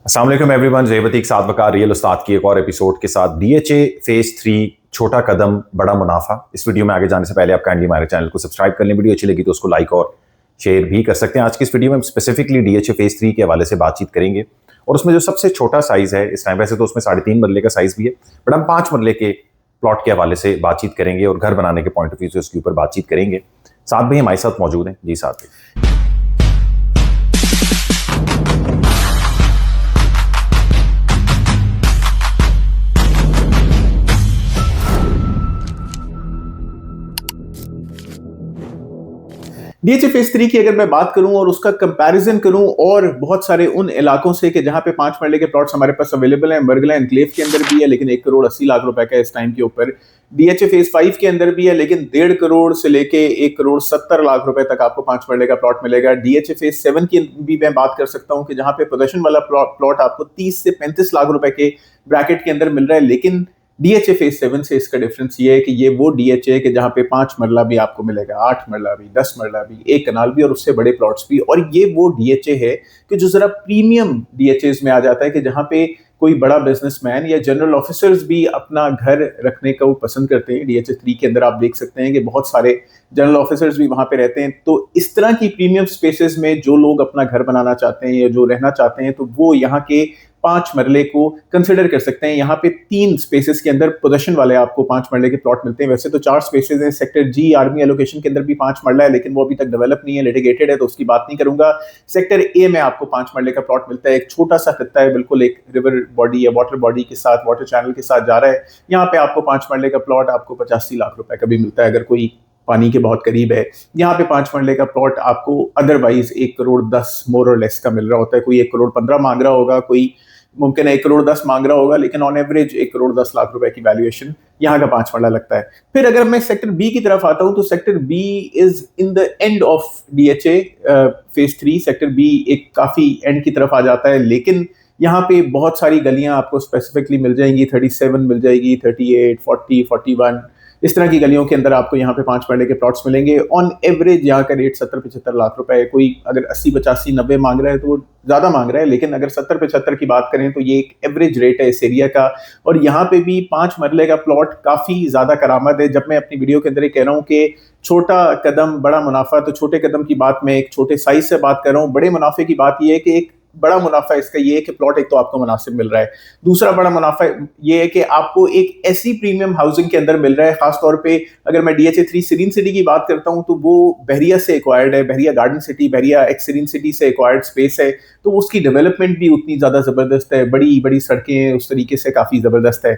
अस्सलाम वालेकुम एवरीवन, ज़ेबतीक साथ वकार रियल उस्ताद की एक और एपिसोड के साथ डीएचए फेज 3 छोटा कदम बड़ा मुनाफा। इस वीडियो में आगे जाने से पहले आप काइंडली हमारे चैनल को सब्सक्राइब कर लें। वीडियो अच्छी लगी तो उसको लाइक और शेयर भी कर सकते हैं। आज की इस वीडियो में हम स्पेसिफिकली डीएचए फेज 3 के हवाले से बातचीत करेंगे और उसमें जो सबसे छोटा साइज है इस टाइम, वैसे तो उसमें 3.5 मरले का साइज भी है, बट हम 5 मरले के प्लॉट के हवाले से बातचीत करेंगे और घर बनाने के पॉइंट ऑफ व्यू से उसके ऊपर बातचीत करेंगे। साथ भी हमारे साथ मौजूद हैं। जी साथ भी डीएचए फेज 3 की अगर मैं बात करूं और उसका कंपैरिजन करूं और बहुत सारे उन इलाकों से कि जहां पे 5 मरले के प्लॉट्स हमारे पास अवेलेबल हैं, बरगला एनक्लेव के अंदर भी है लेकिन 1 करोड़ 80 लाख रुपए का इस टाइम के ऊपर, डीएचए फेज 5 के अंदर भी है लेकिन 1.5 करोड़ से लेके 1 करोड़ 70 लाख रुपए तक आपको 5 मरले का प्लॉट मिलेगा। डीएचए फेज 7 की भी मैं बात कर सकता हूं कि जहां पे पोजेशन वाला प्लॉट आपको 30 से 35 लाख रुपए के ब्रैकेट के अंदर मिल रहा है, लेकिन डीएचए फेज 7 से इसका डिफरेंस ये है कि ये वो डीएचए है कि जहां पे 5 मरला भी आपको मिलेगा, 8 मरला भी, 10 मरला भी, 1 कनाल भी और उससे बड़े प्लॉट्स भी। और ये वो डीएचए है कि जो जरा प्रीमियम डीएचएस में आ जाता है कि जहां पे कोई बड़ा बिजनेसमैन या जनरल ऑफिसर्स भी अपना घर रखने को पसंद करते हैं। डीएचए 3 के अंदर आप देख सकते हैं कि बहुत सारे जनरल ऑफिसर्स भी वहां पे रहते हैं। तो इस तरह की प्रीमियम स्पेसेस में जो लोग अपना घर बनाना चाहते हैं या जो रहना चाहते हैं, तो वो यहाँ के 5 मरले को कंसिडर कर सकते हैं। यहाँ पे 3 स्पेसेस के अंदर पोजेशन वाले आपको 5 मरले के प्लॉट मिलते हैं। वैसे तो 4 स्पेसेस हैं। सेक्टर जी आर्मी एलोकेशन के अंदर भी 5 मरला है लेकिन वो अभी तक डेवलप नहीं है, लिटिगेटेड है, तो उसकी बात नहीं करूंगा। सेक्टर ए में आपको 5 मरले का प्लॉट मिलता है। एक छोटा सा खत्ता है, बिल्कुल एक रिवर बॉडी या वाटर बॉडी के साथ, वाटर चैनल के साथ जा रहा है। यहाँ पे आपको 5 मरले का प्लॉट आपको 85 लाख रुपए का भी मिलता है अगर कोई पानी के बहुत करीब है। यहाँ पे 5 मरले का प्लॉट आपको अदरवाइज 1 करोड़ 10 मोर और लेस का मिल रहा होता है। कोई 1 करोड़ 15 मांग रहा होगा, कोई मुमकिन है 1 करोड़ 10 मांग रहा होगा, लेकिन ऑन एवरेज 1 करोड़ 10 लाख रुपए की वैल्यूएशन यहाँ का 5 मरला लगता है। फिर अगर मैं सेक्टर बी की तरफ आता हूँ तो sector B is in the end of DHA phase 3। Sector B एक काफी एंड की तरफ आ जाता है, लेकिन यहाँ पे बहुत सारी गलियां आपको स्पेसिफिकली मिल जाएंगी। 37 मिल जाएगी, 38, 40, 41, इस तरह की गलियों के अंदर आपको यहाँ पे 5 मरले के प्लॉट्स मिलेंगे। ऑन एवरेज यहाँ का रेट 70-75 लाख रुपए है। कोई अगर 80-85-90 मांग रहा है तो वो ज्यादा मांग रहा है, लेकिन अगर 70-75 की बात करें तो ये एक एवरेज रेट है इस एरिया का। और यहाँ पे भी 5 मरले का प्लॉट काफी ज्यादा करामत है। जब मैं अपनी वीडियो के अंदर ये कह रहा हूँ कि छोटा कदम बड़ा मुनाफा, तो छोटे कदम की बात मैं एक छोटे साइज से बात कर रहा हूँ। बड़े मुनाफे की बात यह है कि एक बड़ा मुनाफा इसका ये है कि प्लॉट एक तो आपको मुनासिब मिल रहा है, दूसरा बड़ा मुनाफा ये है कि आपको एक ऐसी प्रीमियम हाउसिंग के अंदर मिल रहा है। खासतौर पे अगर मैं डीएचए 3 सीरीन सिटी की बात करता हूं तो वो बहरिया से एक्वायर्ड है, बहरिया गार्डन सिटी, बहरिया एक्स सीरीन सिटी से एक्वायर्ड स्पेस है, तो उसकी डेवलपमेंट भी उतनी ज्यादा जबरदस्त है। बड़ी बड़ी सड़कें उस तरीके से काफी जबरदस्त है।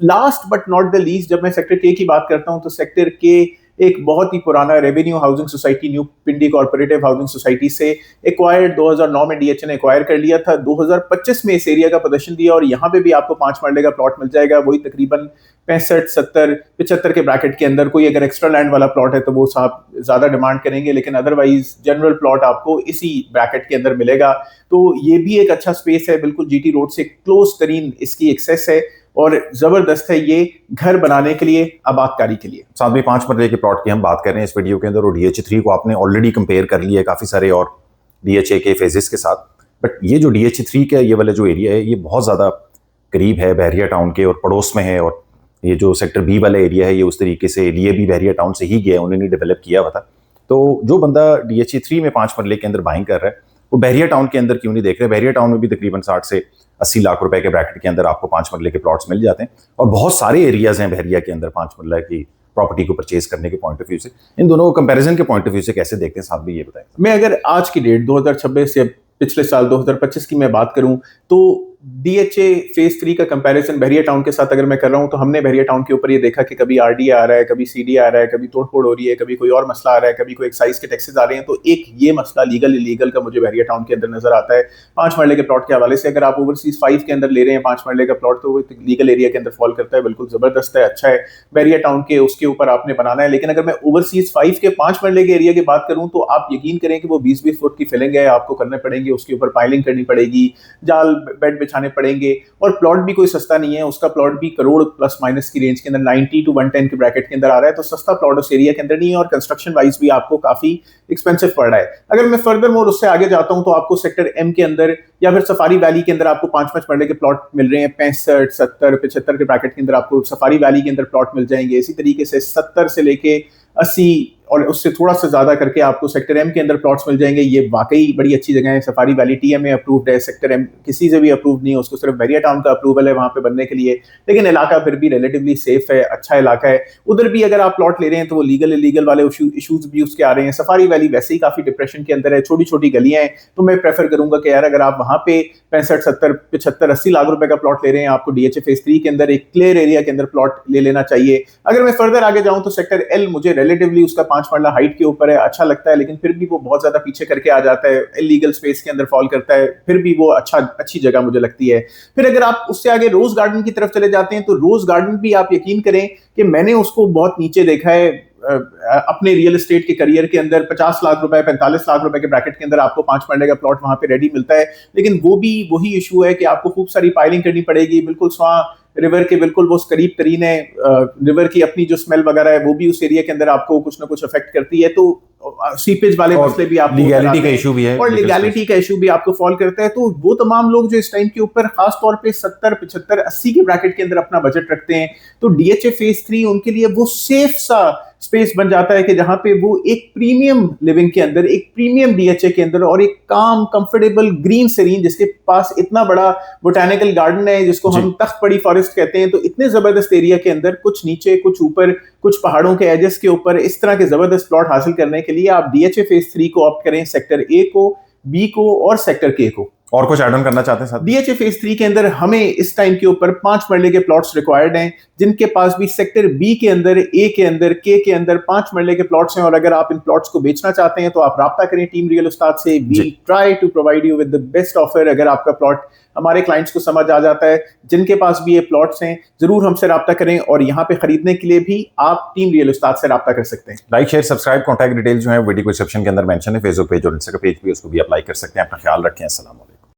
Last but not the least, जब मैं सेक्टर के की बात करता हूं तो सेक्टर के एक बहुत ही पुराना रेवेन्यू हाउसिंग सोसाइटी, न्यू पिंडी कॉर्पोरेटिव हाउसिंग सोसाइटी से एक्वायर्ड 2009 में डीएचए ने एक्वायर कर लिया था। 2025 में इस एरिया का प्रदर्शन दिया और यहाँ पे भी आपको 5 मरले का प्लॉट मिल जाएगा। वही तकरीबन 65, 70, 75 के ब्रैकेट के अंदर। कोई अगर एक्स्ट्रा लैंड वाला प्लॉट है तो वो साहब ज्यादा डिमांड करेंगे, लेकिन अदरवाइज जनरल प्लॉट आपको इसी ब्रैकेट के अंदर मिलेगा। तो ये भी एक अच्छा स्पेस है, बिल्कुल जीटी रोड से क्लोज तरीन इसकी एक्सेस है और जबरदस्त है ये घर बनाने के लिए, आबादकारी के लिए। साथ में 5 मरले के प्लॉट की हम बात कर रहे हैं इस वीडियो के अंदर, और डीएचए 3 को आपने ऑलरेडी कंपेयर कर लिया है काफ़ी सारे और डीएचए के फेजेस के साथ। बट ये जो डीएचए 3 का ये वाला जो एरिया है ये बहुत ज़्यादा करीब है बहरिया टाउन के और पड़ोस में है। और ये जो सेक्टर बी वाला एरिया है ये उस तरीके से लिए भी बहरिया टाउन से ही गया है, उन्होंने डेवलप किया हुआ था। तो जो बंदा डीएचए 3 में 5 मरले के अंदर बाइंग कर रहा है वो बहरिया टाउन के अंदर क्यों नहीं देख रहे? बहरिया टाउन में भी तकरीबन 60 से 80 लाख रुपए के ब्रैकेट के अंदर आपको 5 मरले के प्लॉट्स मिल जाते हैं और बहुत सारे एरियाज हैं बहरिया के अंदर 5 मरला की प्रॉपर्टी को परचेज करने के पॉइंट ऑफ व्यू से। इन दोनों को कंपैरिजन के पॉइंट ऑफ व्यू से कैसे देखते हैं, साथ भी ये बताएं। मैं अगर आज की डेट 2026 या पिछले साल 2025 की मैं बात करूं तो डीएचए फेज 3 का कंपैरिजन बहरिया टाउन के साथ अगर मैं कर रहा हूं तो हमने बहरिया टाउन के ऊपर ये देखा कि कभी आरडी आ रहा है, कभी सीडी आ रहा है, कभी तोड़फोड़ हो रही है, कभी कोई और मसला आ रहा है, कभी कोई एक्साइज के टैक्सेस आ रहे हैं। तो एक ये मसला लीगल इलीगल का मुझे बहरिया टाउन के अंदर नजर आता है। 5 मरले के प्लॉट के हवाले से अगर आप ओवरसीज 5 के अंदर ले रहे हैं 5 मरले का प्लॉट तो वो लीगल एरिया के अंदर फॉल करता है, बिल्कुल जबरदस्त है, अच्छा है। बहरिया टाउन के उसके ऊपर आपने बनाना है। लेकिन अगर मैं ओवरसीज 5 के 5 मरले के एरिया की बात करूं तो आप यकीन करें कि वो 20-20 फुट की फिलिंग है, आपको करने पड़ेंगे, उसके ऊपर पाइलिंग करनी पड़ेगी, जाल बेड बिछाने पड़ेंगे, और प्लॉट भी कोई सस्ता नहीं है, उसका प्लॉट भी करोड़ प्लस माइनस की रेंज के अंदर 90 to 110 के ब्रैकेट के अंदर आ रहा है, तो सस्ता प्लॉट उस एरिया के अंदर नहीं है, और कंस्ट्रक्शन वाइज भी आपको काफी एक्सपेंसिव पड़ रहा है। अगर मैं फर्दर मोर उससे आगे जाता हूं तो आपको सेक्टर एम के अंदर या फिर सफारी वैली के अंदर आपको 5-5 मरले के प्लॉट मिल रहे हैं, 65, 70, 75 के ब्रैकेट के अंदर आपको सफारी वैली के अंदर प्लॉट मिल जाएंगे। इसी तरीके से 70 से लेके 80 और उससे थोड़ा सा ज्यादा करके आपको सेक्टर एम के अंदर प्लॉट्स मिल जाएंगे। ये वाकई बड़ी अच्छी जगह है। सफारी वैली टीएमए अप्रूव्ड है, सेक्टर एम किसी से भी अप्रूव नहीं है, उसको सिर्फ बैरिया टाउन का अप्रूवल है वहां पे बनने के लिए, लेकिन इलाका फिर भी रिलेटिवली सेफ है, अच्छा इलाका है। उधर भी अगर आप प्लॉट ले रहे हैं तो वो लीगल इलीगल वाले इशूज भी उसके आ रहे हैं। सफारी वैली वैसे ही काफी डिप्रेशन के अंदर है, छोटी छोटी गलियां हैं, तो मैं प्रेफर करूंगा कि यार अगर आप वहां पे 65, 70, 75, 80 लाख रुपए का प्लॉट ले रहे हैं, आपको डीएचए फेज 3 के अंदर एक क्लियर एरिया के अंदर प्लॉट ले लेना चाहिए। अगर मैं फर्दर आगे जाऊं तो सेक्टर एल मुझे रिलेटिवली उसका 5 मरला हाइट के ऊपर है, अच्छा लगता है, लेकिन फिर भी वो बहुत ज्यादा पीछे करके आ जाता है, इलीगल स्पेस के अंदर फॉल करता है, फिर भी वो अच्छी जगह मुझे लगती है। फिर अगर आप उससे आगे रोज गार्डन की तरफ चले जाते हैं तो रोज गार्डन भी आप यकीन करें कि मैंने उसको बहुत नीचे देखा है अपने रियल एस्टेट के करियर के अंदर। 50 लाख रुपए 45 लाख रुपए के ब्रैकेट के अंदर आपको 5 मरले का प्लॉट वहां पे रेडी मिलता है, लेकिन वो भी वही इशू है कि आपको खूब सारी पाइलिंग करनी पड़ेगी, बिल्कुल स्वां रिवर के बिल्कुल वो करीब तरीन है, रिवर की अपनी जो स्मेल वगैरह है वो भी उस एरिया के अंदर आपको कुछ ना कुछ अफेक्ट करती है, तो सीपेज वाले मसले भी आपको लीगैलिटी का इशू भी है, और लीगैलिटी का इशू भी आपको फॉल करता है। तो वो तमाम लोग जो इस टाइम के ऊपर खास तौर पे 70, 75, 80 के ब्रैकेट के अंदर अपना बजट रखते हैं, तो डीएचए फेज 3 उनके लिए वो सेफ सा स्पेस बन जाता है कि जहां पे वो एक प्रीमियम लिविंग के अंदर, एक प्रीमियम डीएचए के अंदर और एक काम कंफर्टेबल ग्रीन सेरीन, जिसके पास इतना बड़ा बोटैनिकल गार्डन है जिसको हम तख्त पड़ी फॉरेस्ट कहते हैं, तो इतने जबरदस्त एरिया के अंदर कुछ नीचे कुछ ऊपर कुछ पहाड़ों के एजेस के ऊपर इस तरह के जबरदस्त प्लॉट हासिल करने के लिए आप डीएचए फेज 3 को ऑप्ट करें, सेक्टर ए को, बी को और सेक्टर के को। और कुछ ऐड ऑन करना चाहते हैं साथ? डीएचए फेज 3 के अंदर हमें इस टाइम के ऊपर 5 मरले के प्लॉट्स रिक्वायर्ड हैं, जिनके पास भी सेक्टर बी के अंदर, ए के अंदर, के के अंदर 5 मरले के प्लॉट्स हैं। और अगर आप इन प्लॉट्स को बेचना चाहते हैं तो आप राब्ता करें टीम रियल उस्ताद से। We try to provide you with the best offer. अगर आपका प्लॉट हमारे क्लाइंट्स को समझ आ जाता है, जिनके पास भी ये प्लॉट्स हैं, जरूर हमसे राब्ता करें, और यहाँ पे खरीदने के लिए भी आप टीम रियल उस्ताद से राब्ता कर सकते हैं। Like, share, subscribe, contact details जो है वीडियो डिस्क्रिप्शन के अंदर मेंशन है। फेसबुक पेज और इंस्टाग्राम पेज भी, उसको भी अप्लाई कर सकते हैं। अपना ख्याल रखें। अस्सलाम वालेकुम।